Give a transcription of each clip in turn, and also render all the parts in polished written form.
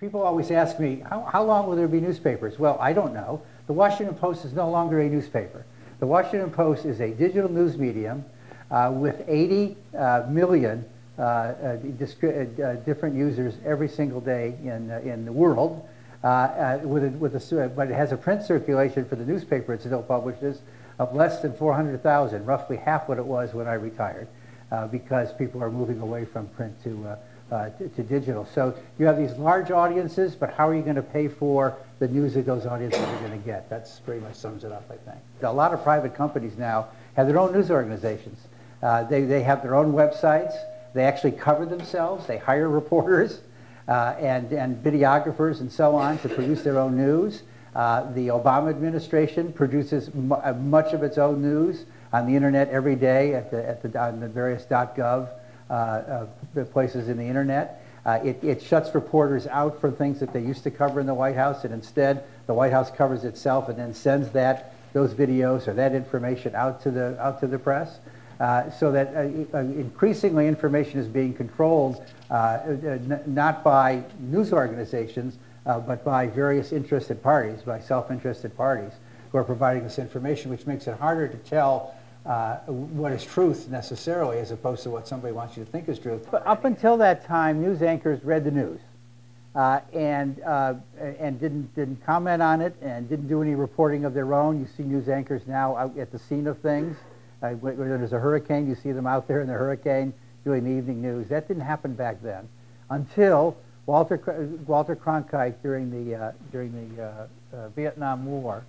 People always ask me, how long will there be newspapers? Well, I don't know. The Washington Post is no longer a newspaper. The Washington Post is a digital news medium with 80 million different users every single day in the world. But it has a print circulation for the newspaper it still publishes of less than 400,000, roughly half what it was when I retired, because people are moving away from print to digital. So you have these large audiences, but how are you going to pay for the news that those audiences are going to get? That's pretty much sums it up, I think. A lot of private companies now have their own news organizations. They have their own websites. They actually cover themselves. They hire reporters and videographers and so on to produce their own news. The Obama administration produces much of its own news on the internet every day on the various .gov places in the internet. It shuts reporters out from things that they used to cover in the White House, and instead the White House covers itself and then sends those videos or that information out to the press. So that increasingly information is being controlled not by news organizations, but by various interested parties, by self-interested parties who are providing this information, which makes it harder to tell what is truth necessarily, as opposed to what somebody wants you to think is truth. But up until that time, news anchors read the news and didn't comment on it and didn't do any reporting of their own. You see news anchors now out at the scene of things. When there's a hurricane, you see them out there in the hurricane doing the evening news. That didn't happen back then, until Walter Cronkite during the Vietnam War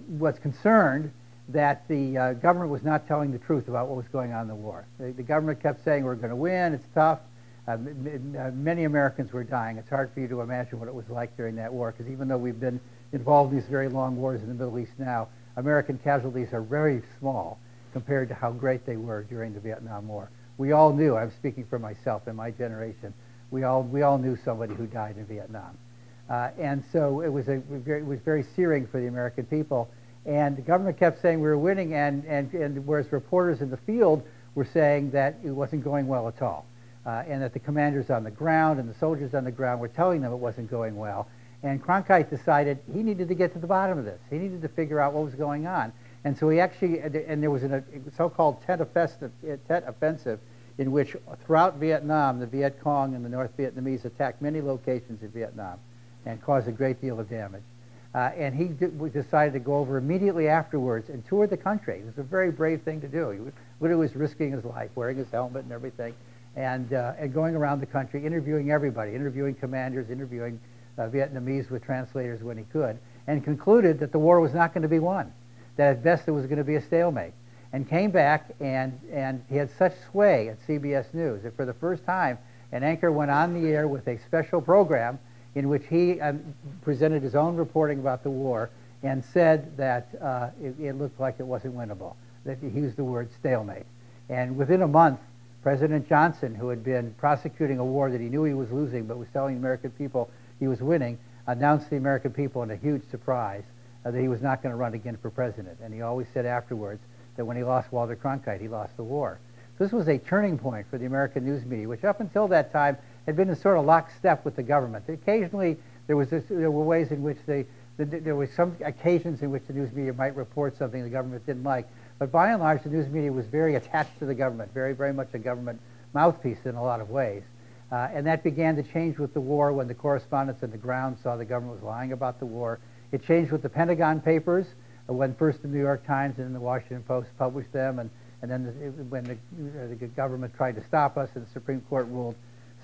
was concerned that the government was not telling the truth about what was going on in the war. The government kept saying, we're going to win, it's tough. Many Americans were dying. It's hard for you to imagine what it was like during that war, because even though we've been involved in these very long wars in the Middle East now, American casualties are very small compared to how great they were during the Vietnam War. We all knew, I'm speaking for myself and my generation, we all knew somebody who died in Vietnam. And so it was very searing for the American people. And the government kept saying we were winning, and whereas reporters in the field were saying that it wasn't going well at all. And that the commanders on the ground and the soldiers on the ground were telling them it wasn't going well. And Cronkite decided he needed to get to the bottom of this. He needed to figure out what was going on. And so he actually, and there was a so-called Tet Offensive in which throughout Vietnam, the Viet Cong and the North Vietnamese attacked many locations in Vietnam and caused a great deal of damage. And he decided to go over immediately afterwards and tour the country. It was a very brave thing to do. He literally was risking his life, wearing his helmet and everything, and going around the country, interviewing everybody, interviewing commanders, interviewing Vietnamese with translators when he could, and concluded that the war was not going to be won, that at best it was going to be a stalemate, and came back, and he had such sway at CBS News that for the first time an anchor went on the air with a special program in which he presented his own reporting about the war and said that it looked like it wasn't winnable, that he used the word stalemate. And within a month, President Johnson, who had been prosecuting a war that he knew he was losing but was telling the American people he was winning, announced to the American people in a huge surprise that he was not going to run again for president. And he always said afterwards that when he lost Walter Cronkite, he lost the war. So this was a turning point for the American news media, which up until that time had been in sort of lockstep with the government. Occasionally, there were ways in which there were some occasions in which the news media might report something the government didn't like. But by and large, the news media was very attached to the government, very, very much a government mouthpiece in a lot of ways. And that began to change with the war when the correspondents on the ground saw the government was lying about the war. It changed with the Pentagon Papers, when first the New York Times and then the Washington Post published them, and then when the government tried to stop us and the Supreme Court ruled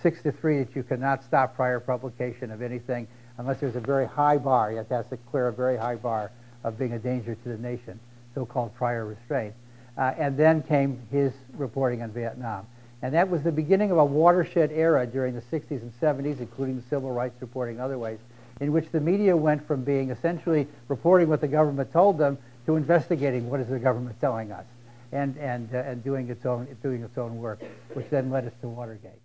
6-3 that you cannot stop prior publication of anything unless there's a very high bar. You have to clear a very high bar of being a danger to the nation, so-called prior restraint. And then came his reporting on Vietnam. And that was the beginning of a watershed era during the 60s and 70s, including the civil rights reporting and other ways, in which the media went from being essentially reporting what the government told them to investigating what is the government telling us, and doing its own work, which then led us to Watergate.